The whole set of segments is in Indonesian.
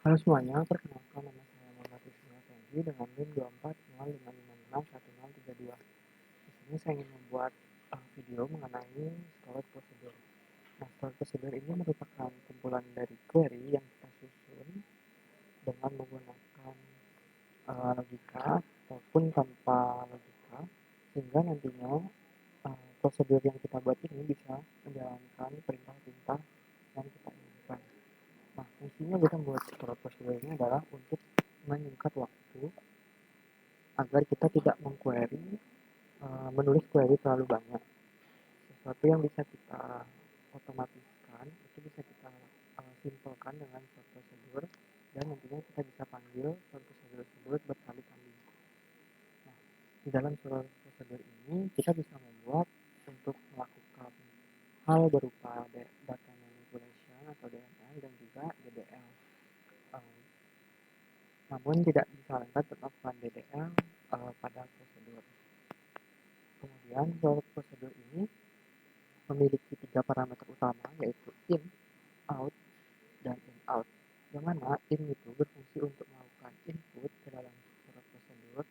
Halo semuanya, perkenalkan nama saya Muhammad Ismail Fendi dengan NIM 2405551032. Di sini saya ingin membuat video mengenai storage procedure. Nah, storage procedure ini merupakan kumpulan dari query yang kita susun dengan menggunakan logika ataupun tanpa logika, sehingga nantinya prosedur yang kita buat ini bisa menjalankan perintah-perintah yang kita inginkan. Nah, fungsinya kita membuat storage procedure ini adalah untuk menyingkat waktu agar kita tidak menulis query terlalu banyak. Sesuatu yang bisa kita otomatiskan itu bisa kita simpelkan dengan suatu prosedur, dan nantinya kita bisa panggil suatu prosedur tersebut berkali-kali. Nah, di dalam suatu prosedur ini kita bisa membuat untuk melakukan hal berupa data manipulation atau DML dan juga DDL. Namun tidak disarankan untuk melakukan DDL pada prosedur. Kemudian prosedur ini memiliki 3 parameter utama, yaitu in, out, dan in out. Yang mana in itu berfungsi untuk melakukan input ke dalam suatu prosedur,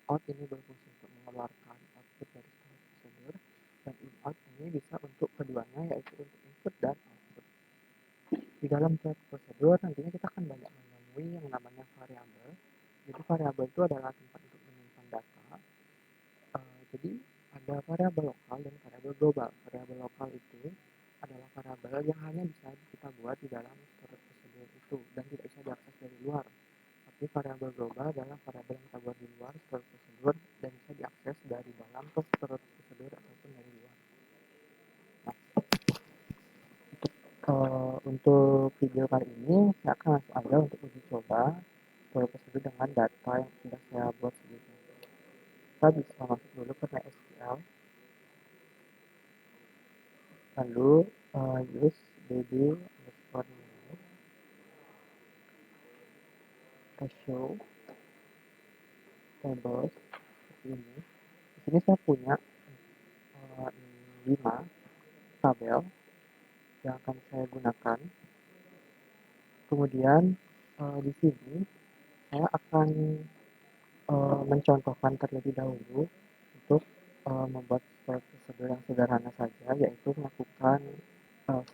out ini berfungsi untuk mengeluarkan output dari suatu prosedur, dan in out ini bisa untuk keduanya, yaitu untuk input dan output. Di dalam suatu prosedur nantinya kita akan banyak menemui yang namanya variabel. Jadi variabel itu adalah tempat untuk menyimpan data. Jadi ada variabel lokal dan variabel global. Variabel lokal itu adalah variabel yang hanya bisa kita buat di dalam storage prosedur itu dan tidak bisa diakses dari luar. Tapi variabel global adalah variabel yang kita buat di luar storage prosedur dan bisa diakses dari dalam storage prosedur ataupun dari luar. Nah, untuk video kali ini saya akan langsung aja untuk uji coba storage prosedur dengan data yang sudah saya buat sebelumnya. Kita bisa masuk dulu ke MySQL, lalu use dd underscore new, kita show tables seperti ini. Di sini saya punya 5 tabel yang akan saya gunakan. Kemudian di sini saya akan mencontohkan terlebih dahulu untuk membuat prosedur yang sederhana saja, yaitu melakukan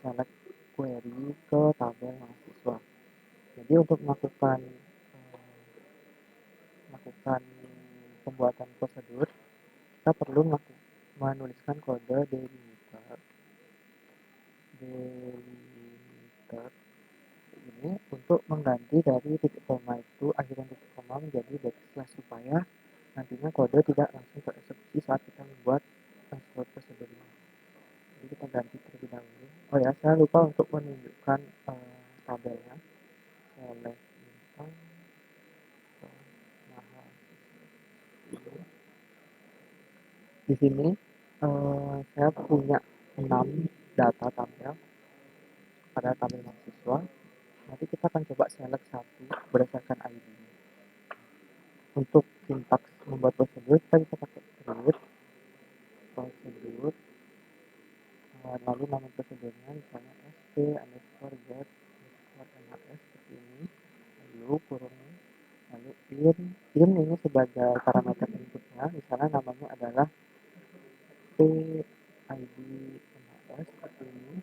select query ke tabel mahasiswa. Jadi untuk melakukan pembuatan prosedur, kita perlu menuliskan kode delimiter ini untuk mengganti dari titik koma itu, akhiran titik koma menjadi backslash, supaya nantinya kode tidak langsung tereksekusi saat kita membuat transport prosedur ini. Jadi kita ganti terlebih dahulu. Oh ya, saya lupa untuk menunjukkan tabelnya. Di sini saya punya 6 data tabel pada tabel mahasiswa. Nanti kita akan coba select satu berdasarkan ID. Untuk sintaks membuat prosedur, kita bisa pakai create prosedur, lalu nama prosedurnya misalnya sp underscore get underscore nhs seperti ini, lalu kurung, lalu in ini sebagai parameter inputnya, misalnya namanya adalah p id nhs seperti ini,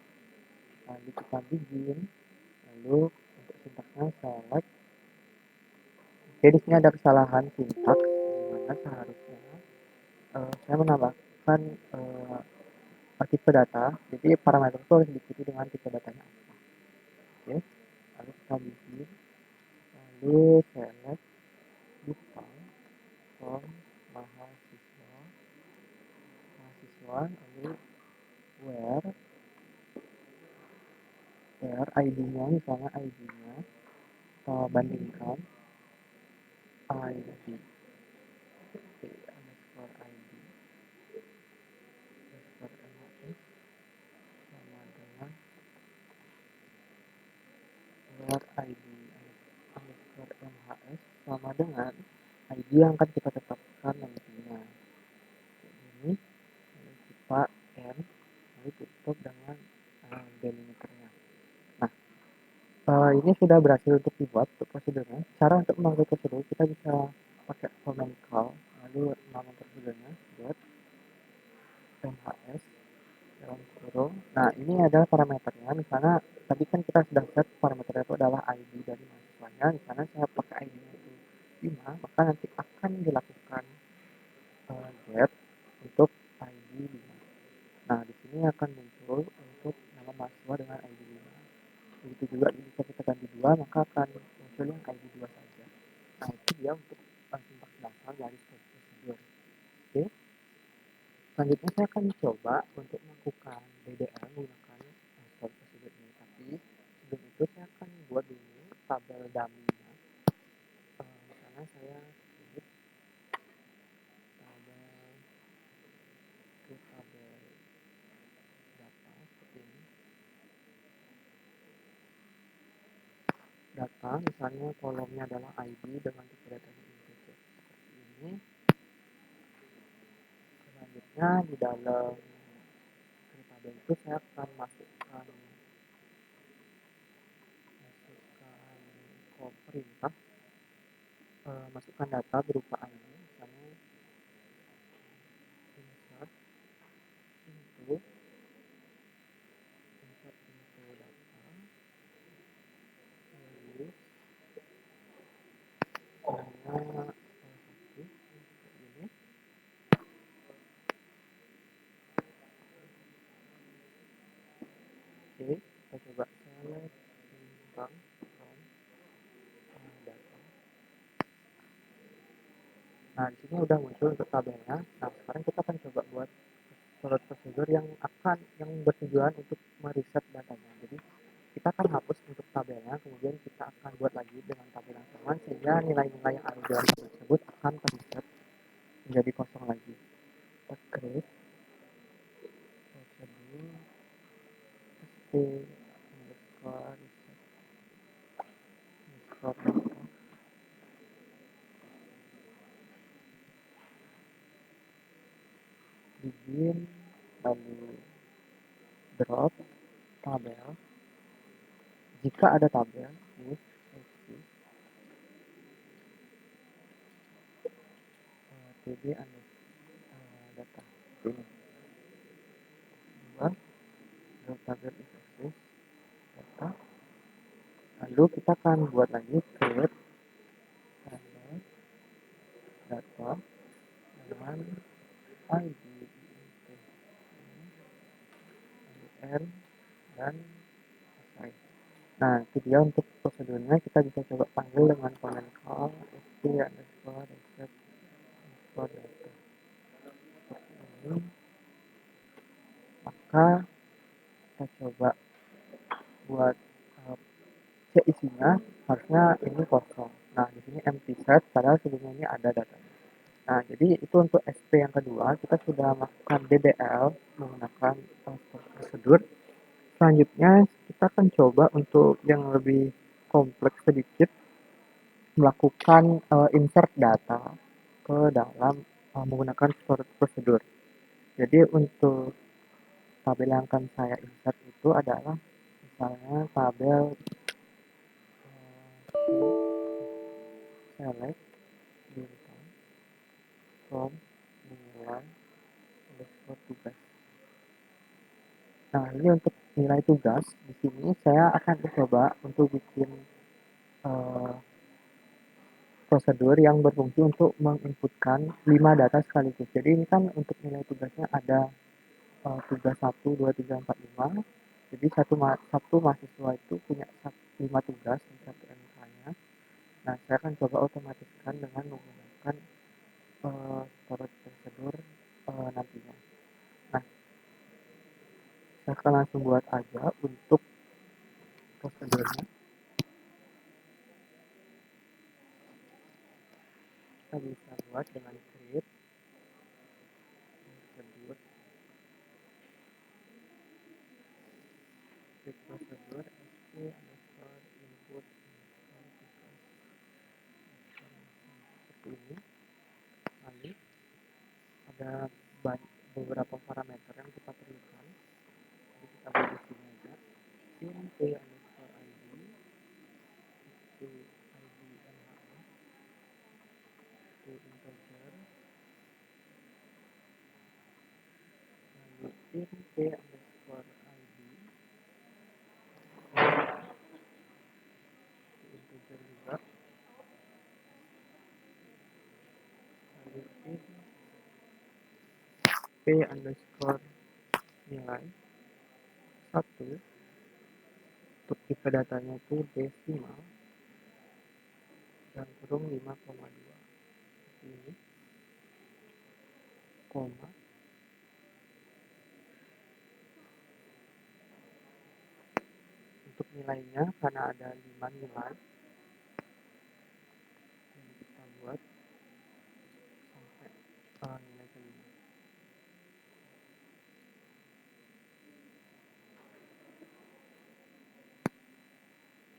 lalu kita begin, lalu untuk sintaksnya select. Oke, di sini ada kesalahan sintaks, dimana seharusnya saya menambahkan tipe data, jadi parameter itu harus diikuti dengan tipe datanya apa. Oke, lalu kita bikin, lalu select default from mahasiswa, lalu where id-nya, misalnya id-nya bandingkan id underscore id underscore nhs sama dengan where id underscore nhs sama dengan id yang akan kita tetapkan nantinya. Ini lalu kita lalu tutup dengan delimiternya. Nah, ini sudah berhasil untuk dibuat untuk prosedurnya. Cara untuk mengambil prosedur kita bisa pakai command call, lalu nama prosedurnya buat mhs dalam kurung. Nah, ini adalah parameternya. Misalnya tadi kan kita sudah set parameternya itu adalah ID dari mahasiswanya. Misalnya saya pakai ID-nya itu 5, maka nanti akan dilakukan get untuk ID 5. Nah, di sini akan muncul untuk nama mahasiswa dengan ID 5. Begitu juga jika kita ganti 2, maka akan muncul yang ID 2 saja. Nah, itu dia untuk sintaks dasar dari prosedur. Oke. Selanjutnya saya akan coba untuk melakukan DDL menggunakan prosedur ini. Tapi sebelum itu saya akan buat dulu tabel dummy-nya. Misalnya saya klik tabel data seperti ini. Data, misalnya kolomnya adalah ID dengan tipe datanya integer seperti ini. Selanjutnya di dalam tabel itu saya akan masukkan perintah, masukkan data berupa ID, misalnya insert into data, lalu misalnya satu seperti ini. Oke, kita coba select bintang from data. Nah, di sini udah muncul untuk tabelnya. Nah, sekarang kita akan coba buat prosedur yang bertujuan untuk mereset datanya. Jadi kita akan hapus untuk tabelnya, kemudian kita akan buat lagi dengan tabel yang sama sehingga nilai-nilai yang ada di dalam tabel tersebut akan terreset menjadi kosong lagi. Kita create prosedur st underscore reset underscore data. Begin, lalu drop tabel. Jika ada tabel, if exist tb data ini. Drop tabel if exist data. Lalu kita akan buat lagi create tabel data dengan ID n dan selesai. Nah, itu dia untuk prosedurnya. Kita bisa coba panggil dengan command call st underscore reset underscore data seperti ini. Maka kita coba buat cek isinya, harusnya ini kosong. Nah, di sini empty set, padahal sebelumnya ini ada datanya. Nah, jadi itu untuk SP yang kedua, kita sudah melakukan DDL menggunakan prosedur. Selanjutnya, kita akan coba untuk yang lebih kompleks sedikit, melakukan insert data ke dalam menggunakan storage prosedur. Jadi untuk tabel yang akan saya insert itu adalah misalnya tabel select bintang from nilai underscore tugas. Nah, ini untuk nilai tugas. Di sini saya akan coba untuk bikin prosedur yang berfungsi untuk menginputkan 5 data sekaligus. Jadi ini kan untuk nilai tugasnya ada tugas 1, 2, 3, 4, 5. Jadi satu mahasiswa itu punya 5 tugas dan 1 MK-nya. Nah, saya akan coba otomatiskan dengan menggunakan storage prosedur nantinya. Nah, saya akan langsung buat aja untuk prosedurnya. Kita bisa buat dengan create prosedur prosedur sp underscore input underscore seperti ini. Lalu ada beberapa parameter yang kita perlukan. Jadi kita buat di sini aja int underscore id id NHS to integer, lalu int p underscore id to integer juga, lalu int p underscore nilai 1 untuk tipe datanya itu desimal dan kurung 5,2 ini, koma, untuk nilainya karena ada 5 nilai yang kita buat sampai nilai kelima.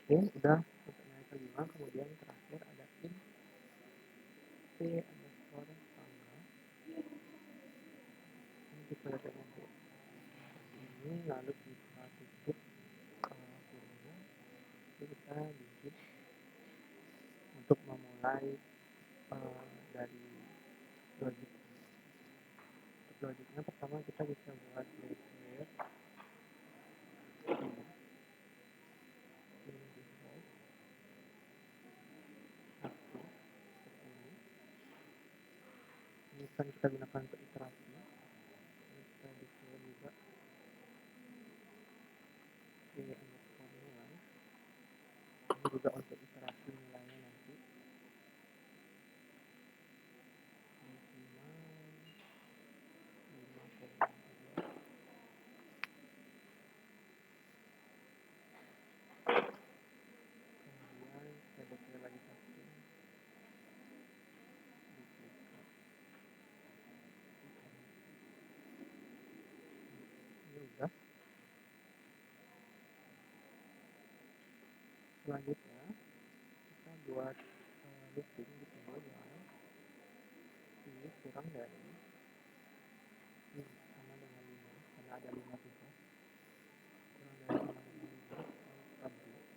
Oke, udah untuk nilai kelima. Kemudian terakhir ada int p underscore tanggal, ini tipe datanya b ini, lalu kita tutup kurungnya, lalu kita bikin untuk memulai dari logik. Untuk logiknya pertama kita bisa buat breakaway ini kan kita gunakan untuk iterasi. Kita declare juga p underscore nilai, ini juga untuk iterasi nilainya nanti desimal 5,2. Kemudian kita declare lagi satu duplikat, ini udah. Selanjutnya kita buat looping di sini while ini kurang dari ini sama dengan 5 karena ada 5 tugas, kurang dari sama dengan 5, kita break.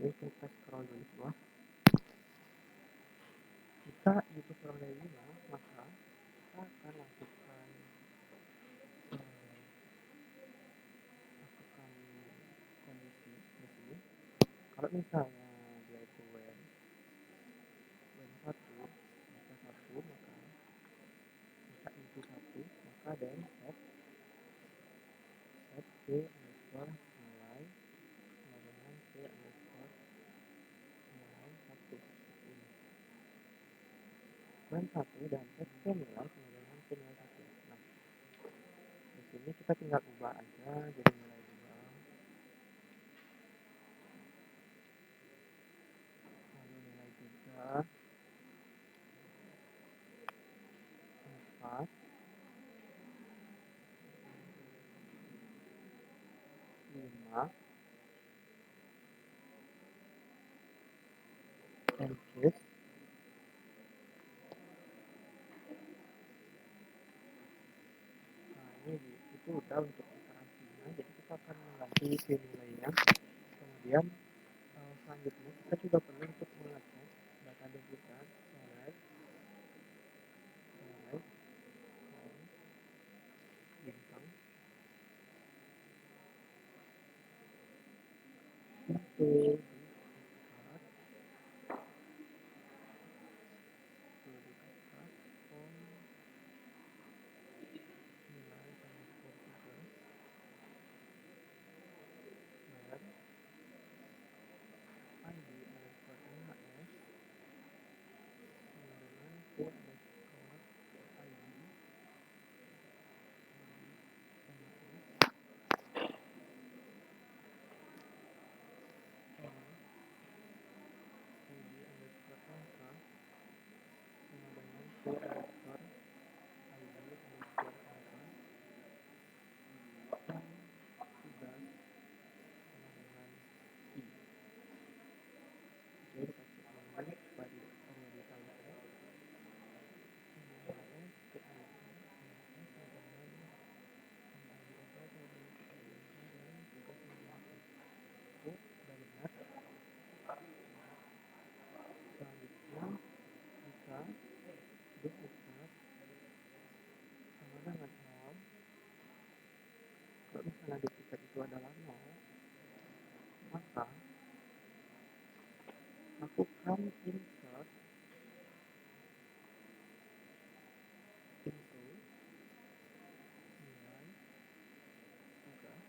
Jadi kita scroll dulu ke bawah, jika itu kurang dari 5 maka kita akan lakukan kondisi di sini. Kalau misalnya dia itu when 1 jika 1 maka jika into 1 maka then set p underscore nilai sama dengan p underscore nilai 1 seperti ini. When 1 dan set p nilai sama dengan p nilai 1. Nah, di sini kita tinggal ubah aja jadi nilai 2, lalu nilai 3, 4, 5, and case. Nah, ini itu udah untuk iterasinya, jadi kita akan mengganti nilainya. Kemudian selanjutnya kita juga perlu untuk mengecek database kita select bintang itu duplikat from nilai underscore tugas where id underscore nhs sama dengan p underscore id nhs maka lakukan insert into nilai tugas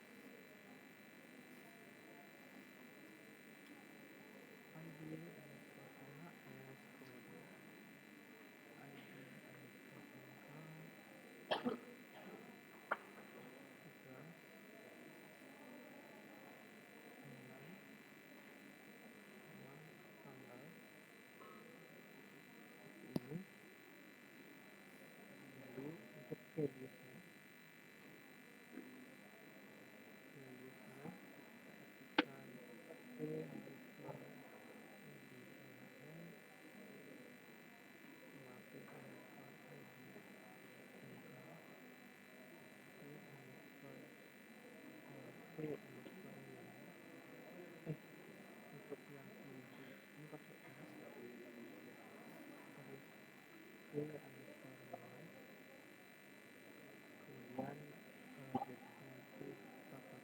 ID underscore NHS, kemudian ID underscore NK, tugas, nilai, nama, tanggal, ini. Lalu untuk values-nya ketikkan P underscore ID NHS, sama P underscore ID NK, P underscore nilai. Untuk yang ini pakai S, terus P underscore nilai, kemudian date-nya itu kita pakai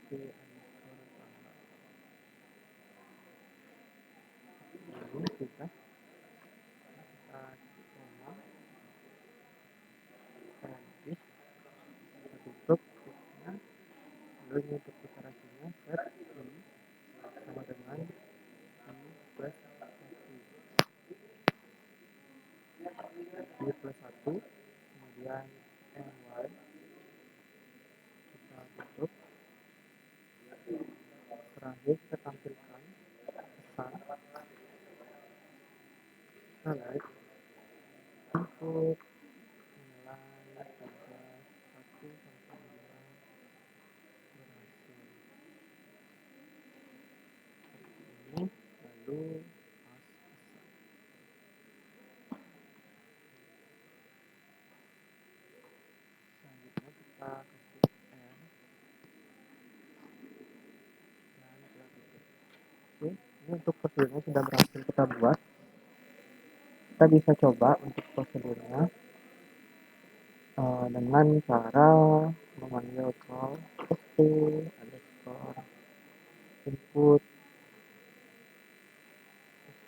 P underscore tanggal. Lalu kita koma and this, kita tutup tipsnya. Lalu ini untuk iterasinya set I sama dengan I plus 1, I plus 1, kemudian ny, kita tutup. Terakhir kita tampilkan pesan select input nilai tugas 1 sampai 5 berhasil seperti ini. Lalu pas pesan. Selanjutnya kita kasih N dan kita tutup. Oke, ini untuk prosedurnya sudah berhasil kita buat. Kita bisa coba untuk prosedurnya dengan cara memanggil call st underscore input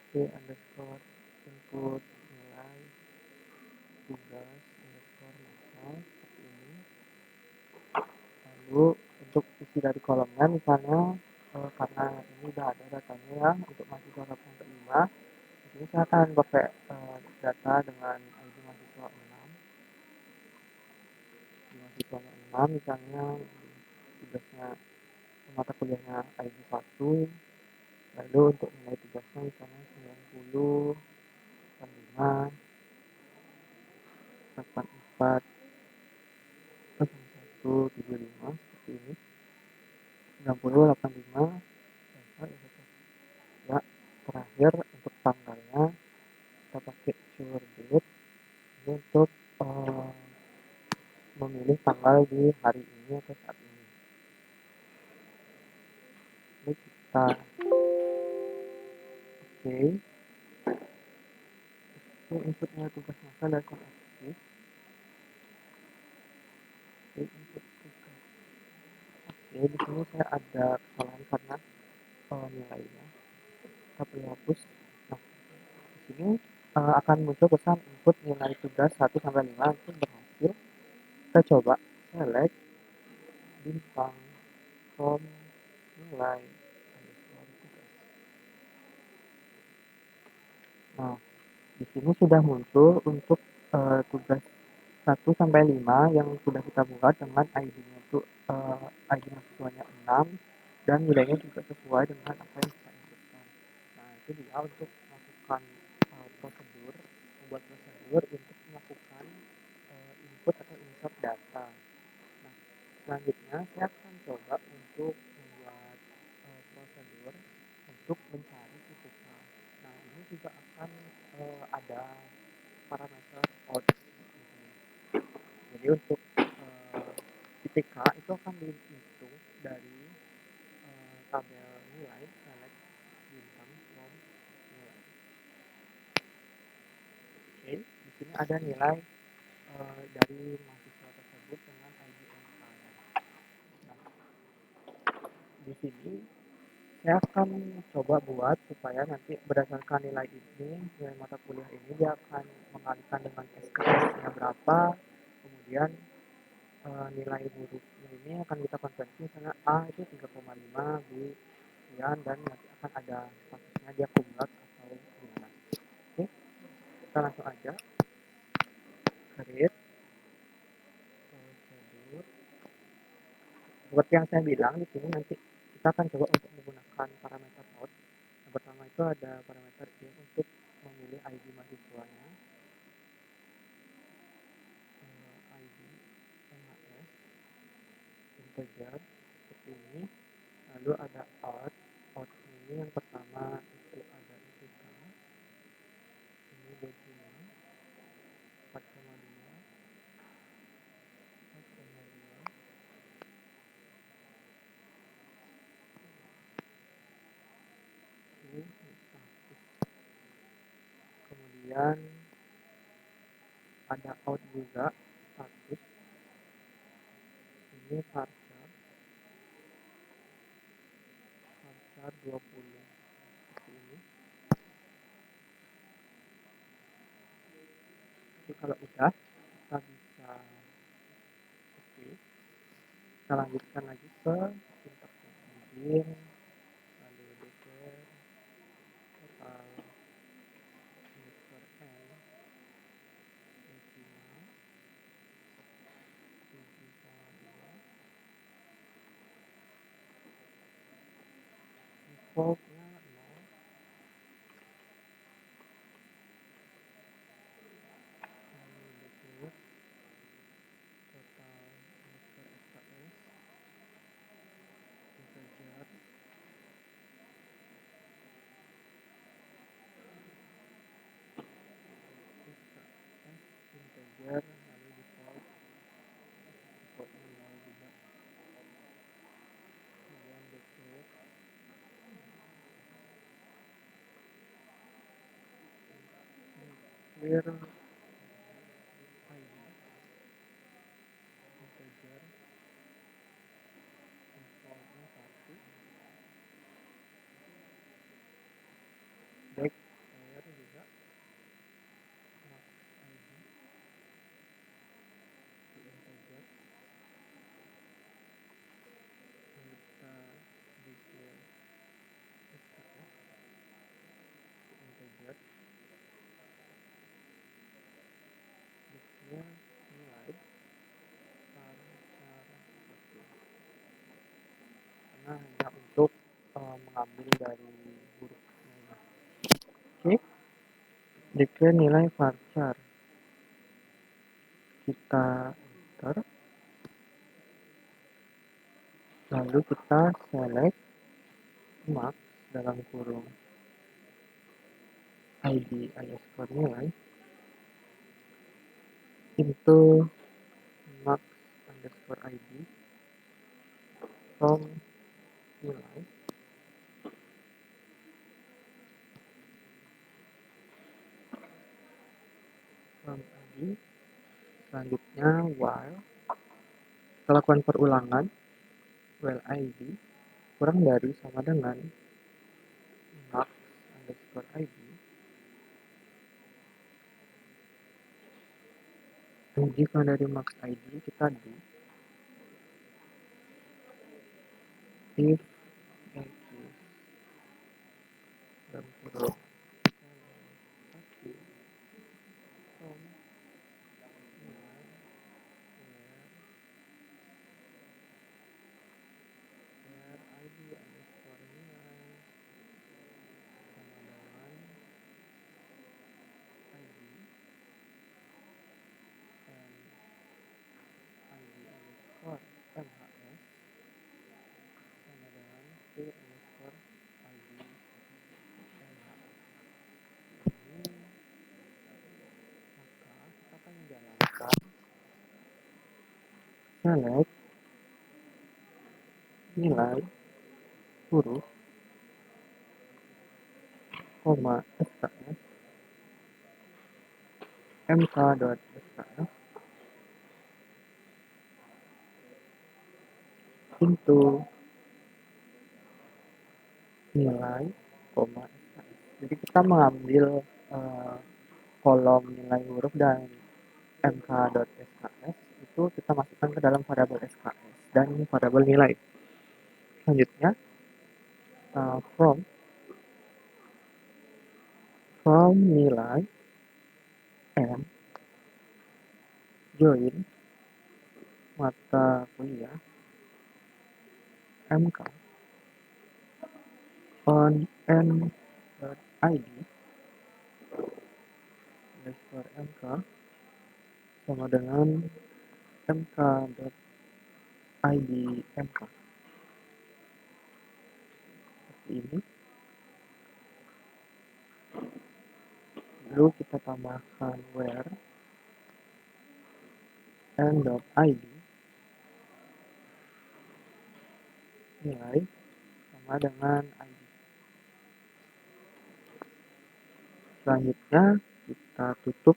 st underscore input nilai tugas underscore masal seperti ini. Lalu untuk isi dari kolomnya misalnya karena ini udah ada datanya ya untuk mahasiswa 85, di sini saya akan pakai data dengan ID mahasiswa 6. Di mahasiswanya 6 misalnya tugasnya mata kuliahnya ID 1, lalu untuk nilai tugasnya misalnya 90, 85, 84, 175 seperti ini. 90, 85, ya. Terakhir untuk tanggalnya kita pakai sure date ini untuk memilih tanggal di hari ini atau saat ini. Lalu kita oke. Itu inputnya tugas masal dan konektif. Oke, input tugas. Oke, di sini saya ada kesalahan karena nilainya. Kita perlu hapus. Nah, di sini akan muncul pesan input nilai tugas 1 sampai 5 itu berhasil. Kita coba select bintang from nilai underscore tugas. Nah, di sini sudah muncul untuk tugas 1 sampai 5 yang sudah kita buat dengan ID-nya itu ID mahasiswanya 6 dan nilainya juga sesuai dengan apa yang kita inputkan. Nah, itu dia untuk melakukan prosedur, membuat prosedur untuk melakukan input atau insert data. Nah, selanjutnya saya akan coba untuk membuat prosedur untuk mencari CTK. Nah, ini juga akan ada parameter out di sini. Jadi untuk CTK itu akan dihitung dari tabel nilai select bintang from nilai. Oke, di sini ada nilai dari mahasiswa tersebut dengan ID NK-nya. Nah, di sini saya akan coba buat supaya nanti berdasarkan nilai ini, nilai mata kuliah ini dia akan mengalihkan dengan SKS-nya berapa, kemudian nilai hurufnya ini akan kita konversi, misalnya A itu 3,5, B sekian, dan nanti akan ada statusnya dia kumlat atau gimana. Oke, kita langsung aja create prosedur. Seperti yang saya bilang di sini nanti kita akan coba untuk menggunakan parameter out. Yang pertama itu ada parameter in untuk memilih ID mahasiswanya, ID MHS integer seperti ini. Lalu ada out ini yang pertama itu ada IPK, ini decimal 4,2, 4,2, ini status. Kemudian ada out juga status, ini varchar 20 seperti ini. Jadi kalau udah kita bisa oke, kita lanjutkan lagi ke sintaksnya, begin, lalu declare total underscore n decimal 7,2, defaultnya 0, lalu declare total underscore SKS integer integer, lalu defaultnya 0 juga, kemudian declare ID integer, defaultnya 1, declare juga max ID integer, lalu kita declare SKS integer, declare nilai varchar 1 karena hanya untuk mengambil dari hurufnya ini. Oke, declare nilai varchar, kita enter, lalu kita select max dalam kurung ID underscore nilai into max underscore ID from nilai from ID. Selanjutnya while kita lakukan perulangan while ID kurang dari sama dengan max underscore ID, dan jika dari max ID kita do if x dalam kurung 1 from nilai where ID underscore nilai sama dengan ID and ID underscore MHS sama dengan T underscore ID MHS ini, maka kita akan menjalankan select nilai huruf koma SKS mk.sks into nilai, koma, SKS. Jadi kita mengambil kolom nilai huruf dan mk.sks itu kita masukkan ke dalam variabel SKS dan variabel nilai. Selanjutnya from nilai and join mata kuliah mk on n.id underscore mk sama dengan mk.id mk seperti ini. Lalu kita tambahkan where n.id nilai sama dengan id. Selanjutnya kita tutup,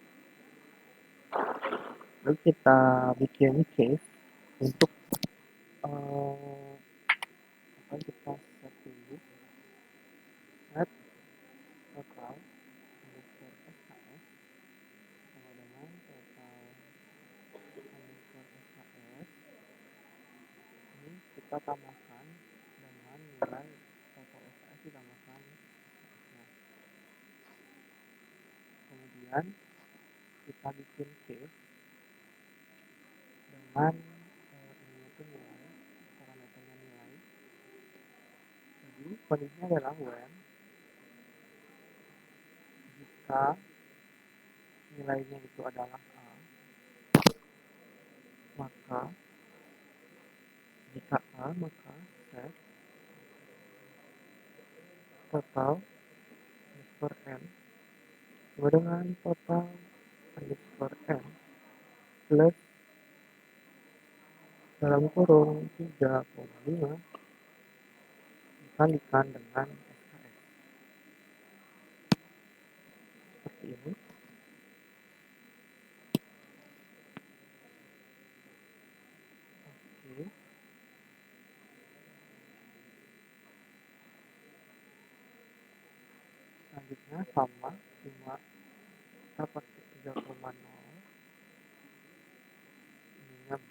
lalu kita bikin case untuk kita set dulu set total underscore SKS sama dengan total underscore SKS. Ini kita tambahkan dengan nilai total SKS ditambahkan SKS-nya. Kemudian kita bikin case dengan ini itu nilai, parameternya nilai. Jadi kondisinya adalah when jika nilainya itu adalah A, maka jika A maka set total underscore n sama dengan total underscore n plus dalam kurung 3,5 dikalikan dengan SKS. Seperti ini. Oke. Selanjutnya sama, cuma kita pakai 3,0 ininya B,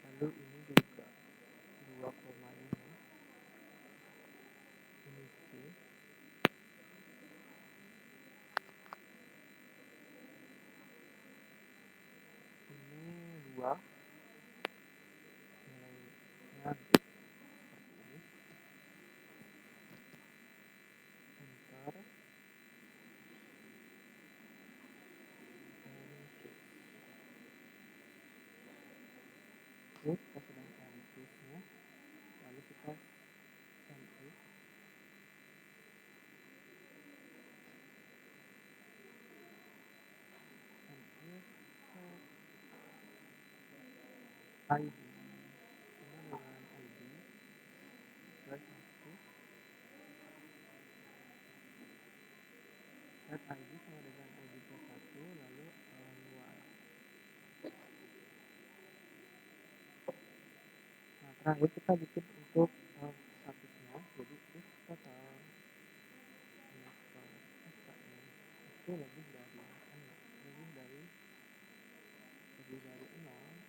lalu ini juga 2,5 ini C, ini 2 nilainya B. Seperti ini. Enter and case. Oke, kita sudah end case-nya, lalu kita end it. ID sama dengan ID plus 1 set ID sama dengan ID plus 1 lalu luar. Nah terakhir kita bikin untuk statusnya, jadi if total underscore SKS itu lebih dari 0,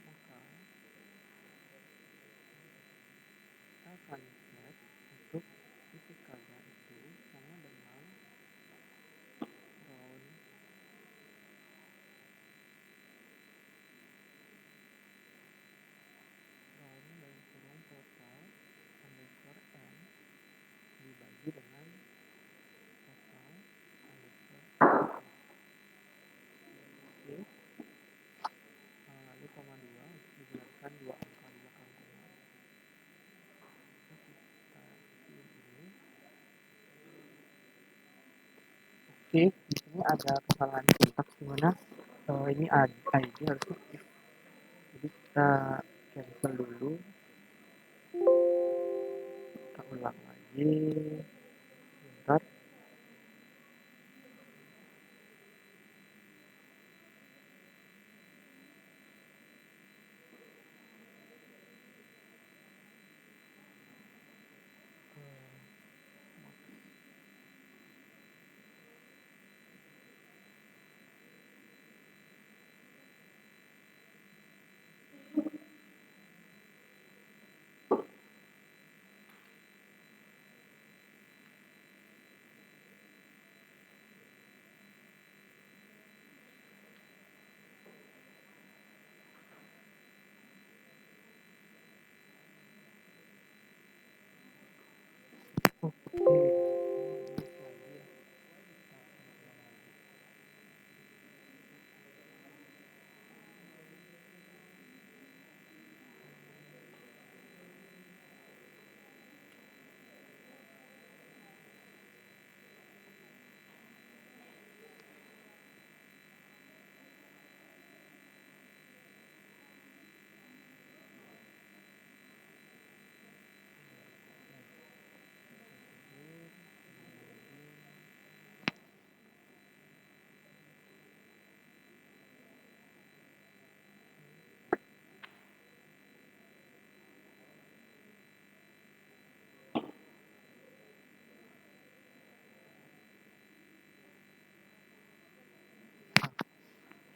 maka kita akan set untuk fiskalnya itu sama dengan round dan kurung total underscore n dibagi dengan total underscore oke. Lalu koma 2 digunakan 2 angka di belakang koma. Kita pilih ini. Oke, di sini ada kesalahan sintaks di mana ini ID harusnya if. Jadi kita cancel dulu, kita ulang lagi. Bentar.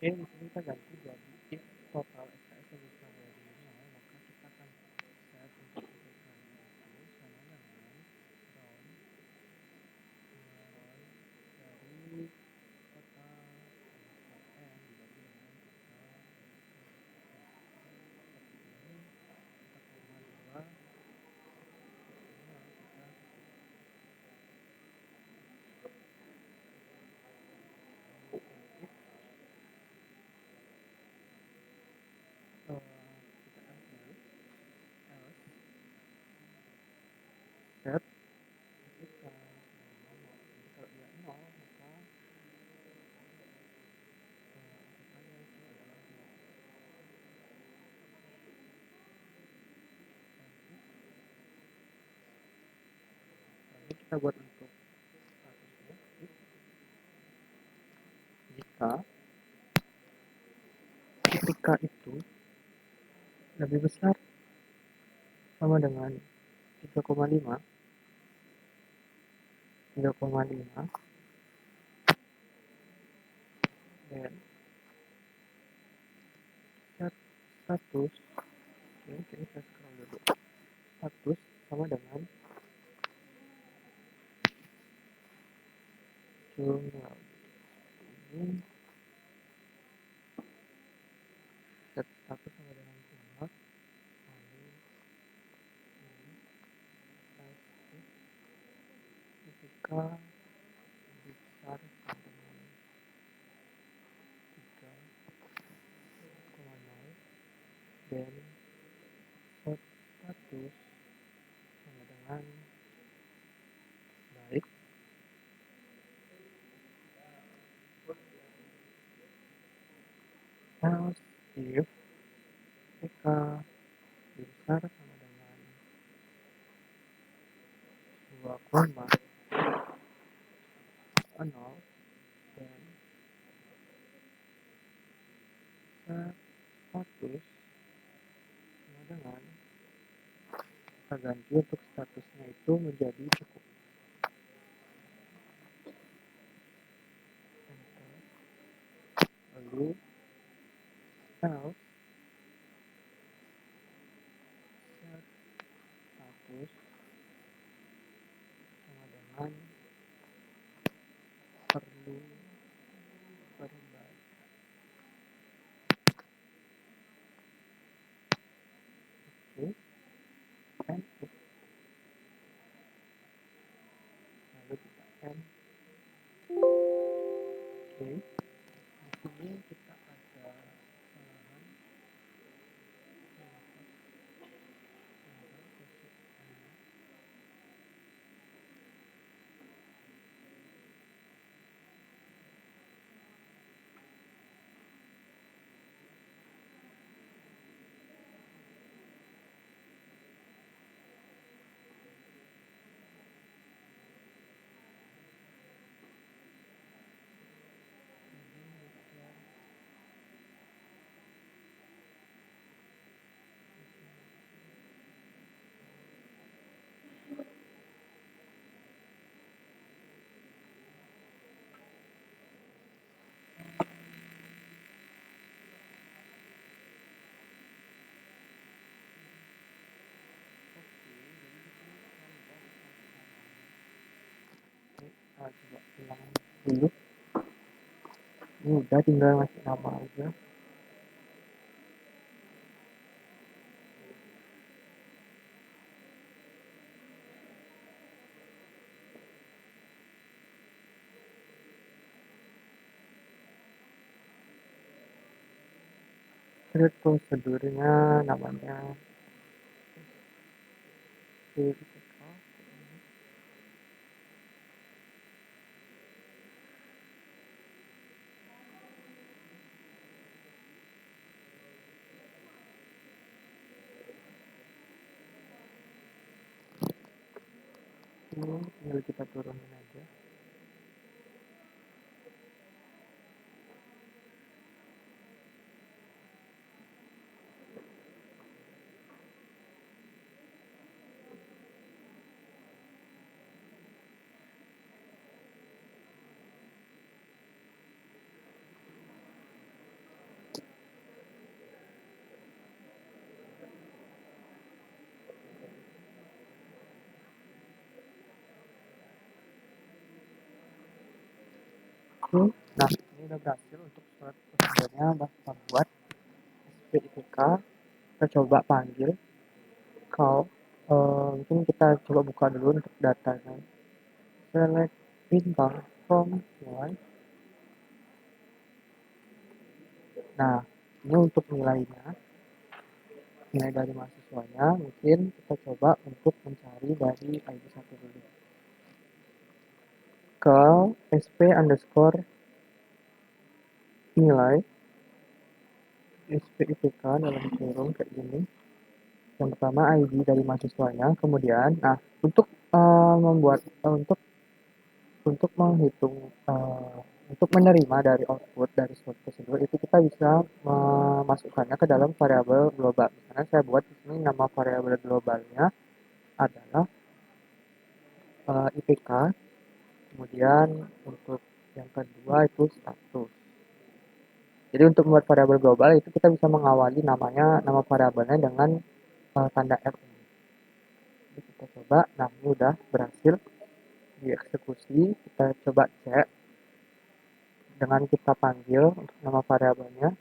Oke, di sini kita ganti jadi if total SKS lebih besar dari 0, maka kita akan set untuk integrannya itu sama dengan round dari total underscore n dibagi dengan total underscore s. Seperti ini kita koma 2, minimal kita if kita else dulu, else set ketika jadi kalau dia 0 maka angkatannya itu adalah 2. Lalu kita buat untuk statusnya if jika ketika itu lebih besar sama dengan 3,5 dan set status ini kita scroll dulu, status sama dengan jumlah ini, set status sama dengan jumlah, lalu ini else if ketika lebih besar sama dengan 3,0 dan set status sama dengan baik else if ketika lebih besar sama dengan 2,0 dan status sama dengan, kita ganti untuk statusnya itu menjadi cukup. Enter. Lalu else set status sama dengan perlu perbaikan. Oke, and if lalu kita end. Oke, di sini kita ada kesalahan coba ulang dulu. Ini udah tinggal ngasih nama aja. Terus prosedurnya namanya ini tinggal kita turunin aja. Nah, ini udah berhasil untuk surat prosedurnya udah kita buat. SPIPK kita coba panggil call. Mungkin kita coba buka dulu untuk datanya. Select income from nilai. Nah, ini untuk nilainya, nilai dari mahasiswanya. Mungkin kita coba untuk mencari dari ID1 dulu. Ke sp underscore nilai SPIPK dalam kurung kayak gini. Yang pertama ID dari mahasiswanya, kemudian untuk membuat untuk menghitung untuk menerima dari output dari suatu prosedur itu kita bisa memasukkannya ke dalam variabel global. Misalnya saya buat di sini nama variabel globalnya adalah IPK, kemudian untuk yang kedua itu status. Jadi untuk membuat variabel global itu kita bisa mengawali nama variabelnya dengan tanda F. Jadi kita coba, nah ini udah berhasil dieksekusi. Kita coba cek dengan kita panggil untuk nama variabelnya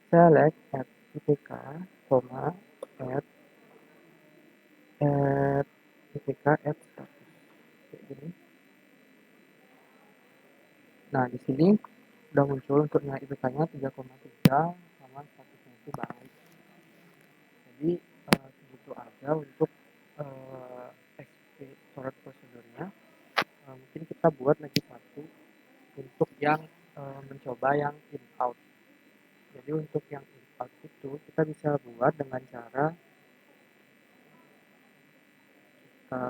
select at ipk, at ipk at status kayak gini. Nah di sini udah muncul untuk nilai IPK-nya 3,3 sama statusnya itu baik. Jadi segitu aja untuk SP storage prosedurnya. Mungkin kita buat lagi satu untuk yang mencoba yang in out. Jadi untuk yang in out itu kita bisa buat dengan cara kita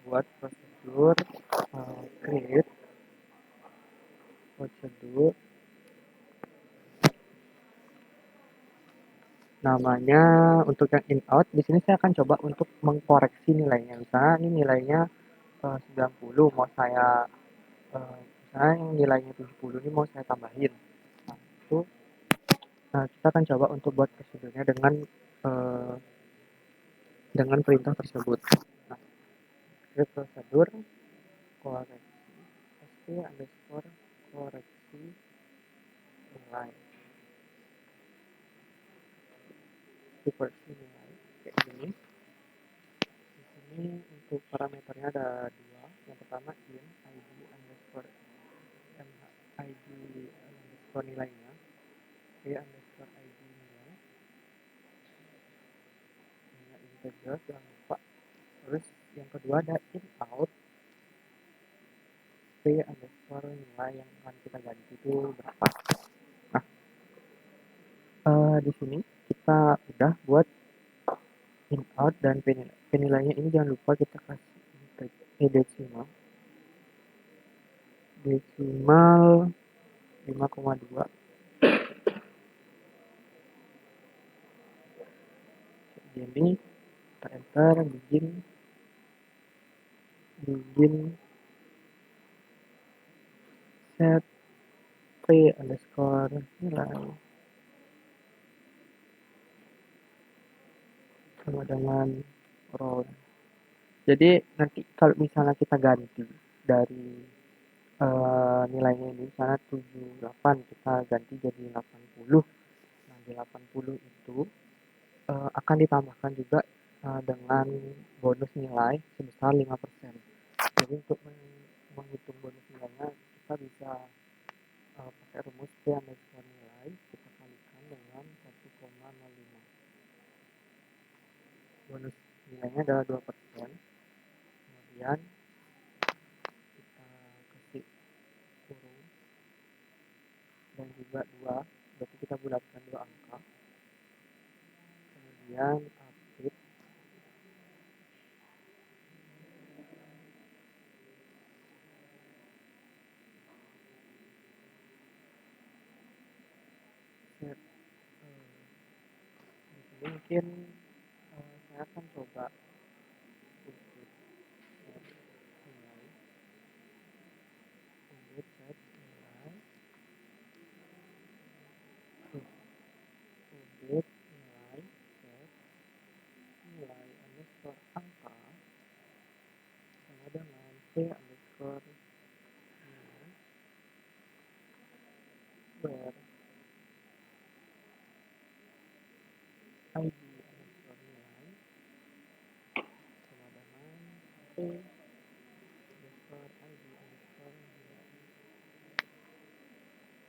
buat prosedur create prosedur namanya untuk yang in out. Di sini saya akan coba untuk mengkoreksi nilainya. Misalnya ini nilainya 90, mau saya misalnya yang nilainya 70 ini mau saya tambahin. Nah, itu kita akan coba untuk buat prosedurnya dengan perintah tersebut. Nah, prosedur koreksi sp underscore koreksi nilai koreksi nilai kayak gini. Di sini untuk parameternya ada dua. Yang pertama in id underscore id underscore nilainya, underscore id nilai, integer jangan lupa. Terus yang kedua ada in out underscore nilai yang akan kita ganti itu berapa. Nah, di sini kita udah buat in out dan penilainya ini jangan lupa kita kasih desimal 5,2. Jadi kita enter begin set p underscore nilai sama dengan round. Jadi nanti kalau misalnya kita ganti dari nilainya ini misalnya 78 kita ganti jadi 80. Nah di 80 itu akan ditambahkan juga dengan bonus nilai sebesar 5%. Jadi untuk menghitung bonus nilainya kita bisa pakai rumus P underscore nilai kita kalikan dengan 1,05. Bonus nilainya adalah 2%. Kemudian kita kasih kurung dan juga 2, berarti kita bulatkan 2 angka. Kemudian update set di sini mungkin saya akan coba untuk set nilai untuk set nilai update nilai set nilai underscore angka sama dengan p underscore nilai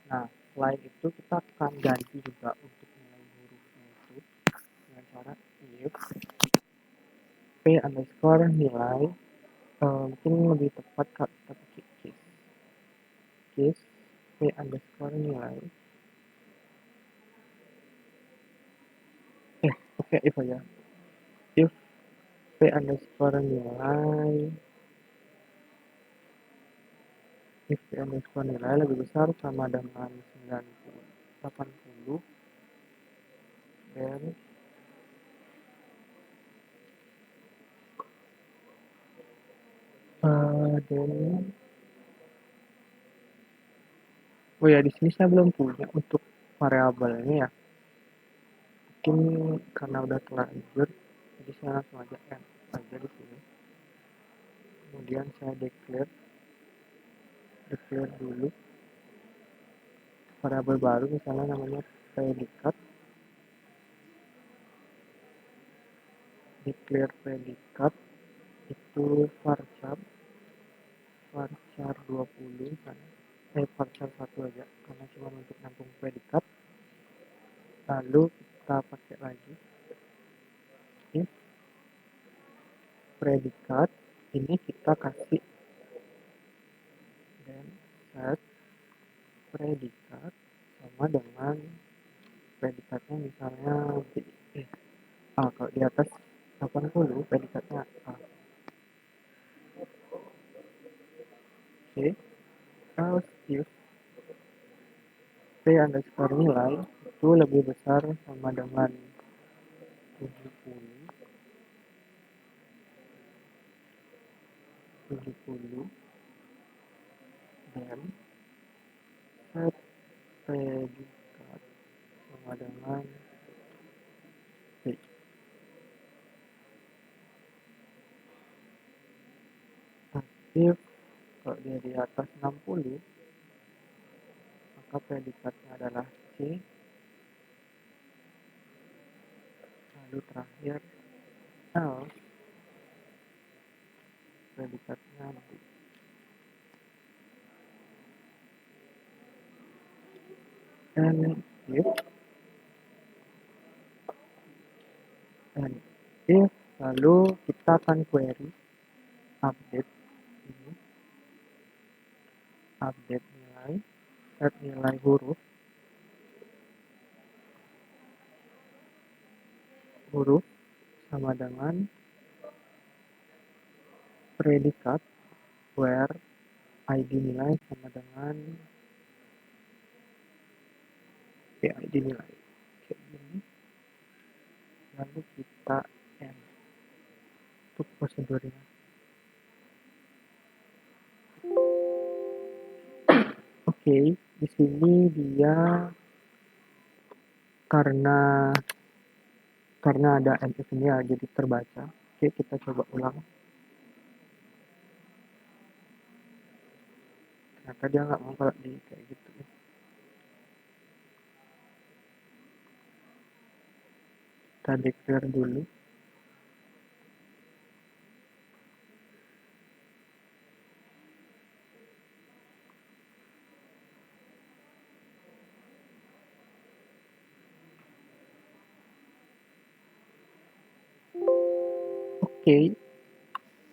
Nah, selain itu kita akan ganti juga untuk nilai hurufnya itu dengan cara if p underscore nilai, mungkin lebih tepat kalau kita pakai case p underscore nilai, oke if aja, if p underscore nilai, if p underscore nilai lebih besar sama dengan 80, dan oh ya, di sini saya belum punya untuk variabelnya ya, mungkin karena udah terlanjur jadi saya langsung aja n aja di sini. Kemudian saya declare dulu variabel baru, misalnya namanya predikat. Declare predikat itu varchar 20 misalnya, varchar 1 aja karena cuma untuk nampung predikat. Lalu kita pakai lagi if predikat ini kita kasih dan set predikat sama dengan predikatnya, misalnya kalau di atas 80 predikatnya A. Oke, else if p underscore nilai itu lebih besar sama dengan 70 dan set predikat sama dengan B. If kalau dia di atas 60 maka predikatnya adalah C, lalu terakhir else predikatnya B. And if lalu kita akan query update ini, update nilai, set nilai huruf sama dengan predikat where id nilai sama dengan id nilai kayak gini, lalu kita end untuk prosedurnya. Oke, di sini dia karena ada NF ini ya, jadi terbaca. Oke, kita coba ulang. Ternyata dia nggak mau kalau di kayak gitu. Kita declare dulu. Oke,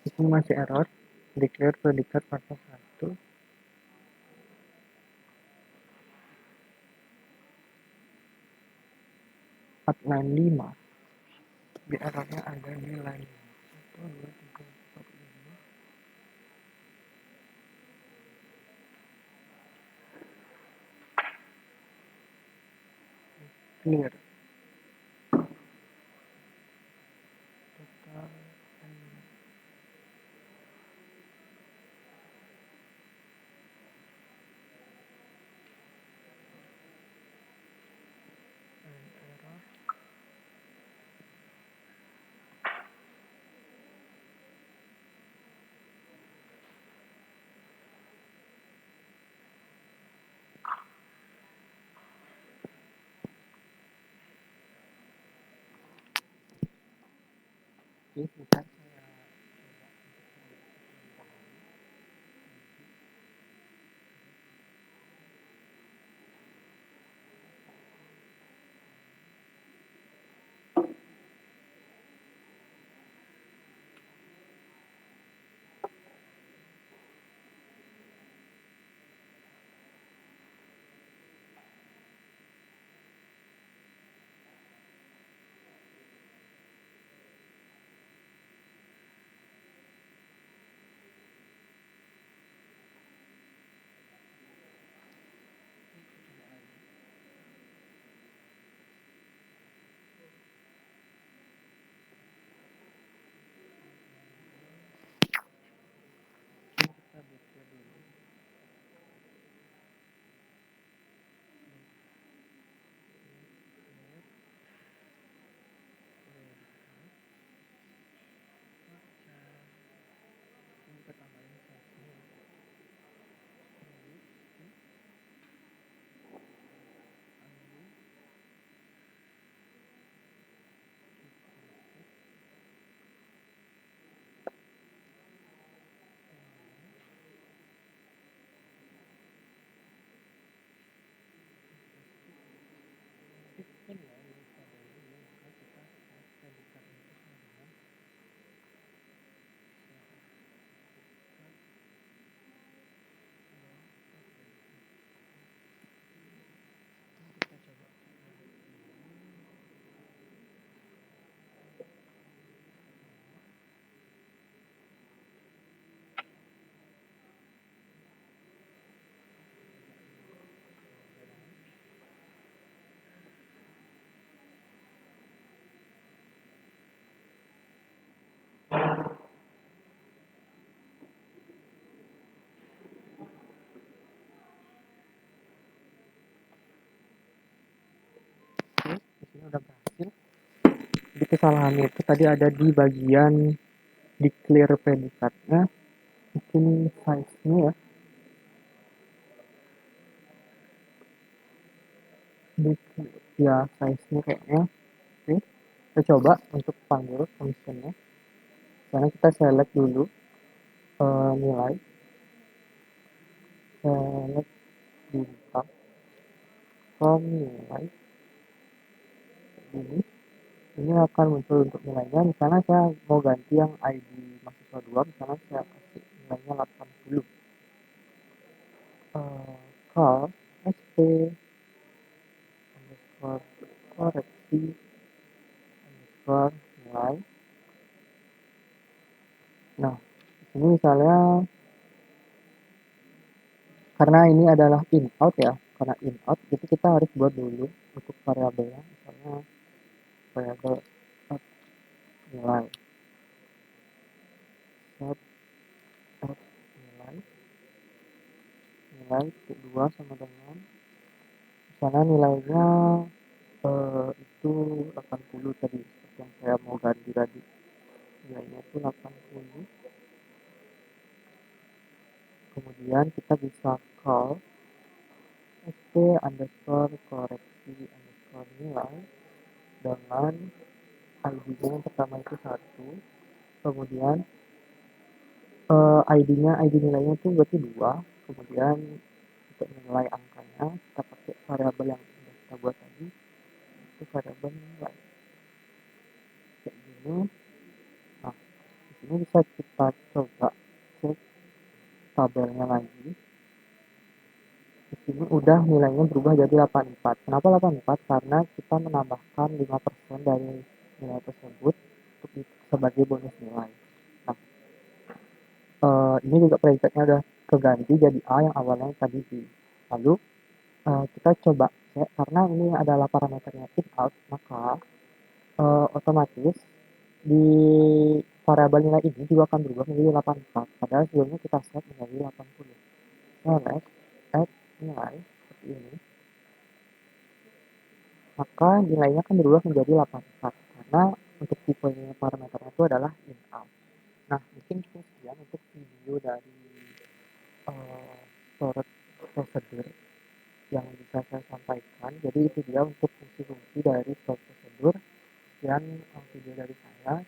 ini masih error. Declare predikat varchar 1. Line 5. Di errornya ada di line 1, 2, 3, 4, 5. Clear. Total error. Oke, sebentar saya coba. kesalahannya itu tadi ada di bagian declare predicate-nya, mungkin size-nya ya, ya size-nya kayaknya. Oke, kita coba untuk panggil function-nya. Karena kita select dulu nilai, select bintang from nilai ini akan muncul untuk nilainya. Misalnya saya mau ganti yang ID mahasiswa 2, misalnya saya kasih nilainya 80. Call sp underscore koreksi underscore nilai. Nah, ini misalnya karena ini adalah in out ya, karena in out itu kita harus buat dulu untuk variabelnya, misalnya variabel nilai set nilai nilai titik 2 sama dengan misalnya nilainya itu 80 tadi seperti yang saya mau ganti tadi, nilainya itu 80. Kemudian kita bisa call sp underscore koreksi underscore nilai dengan ID-nya yang pertama itu 1, kemudian ID-nya ID nilainya itu berarti 2, kemudian untuk nilai angkanya kita pakai variabel yang sudah kita buat tadi, itu variabel nilai kayak gini. Nah, di sini bisa kita coba cek tabelnya lagi. Di sini udah nilainya berubah jadi 84. Kenapa 84? Karena kita menambahkan 5% dari nilai tersebut untuk sebagai bonus nilai. Nah, ini juga predikatnya udah keganti jadi A yang awalnya tadi B. Lalu kita coba cek, karena ini adalah parameternya in out, maka otomatis di variabel nilai ini juga akan berubah menjadi 84. Padahal sebelumnya kita set menjadi 80. Select add nilai seperti ini, maka nilainya akan berubah menjadi 84 karena untuk tipe parameternya itu adalah in out. Nah, mungkin sekian untuk video dari storage procedure yang bisa saya sampaikan. Jadi itu dia untuk fungsi-fungsi dari storage procedure. Sekian video dari saya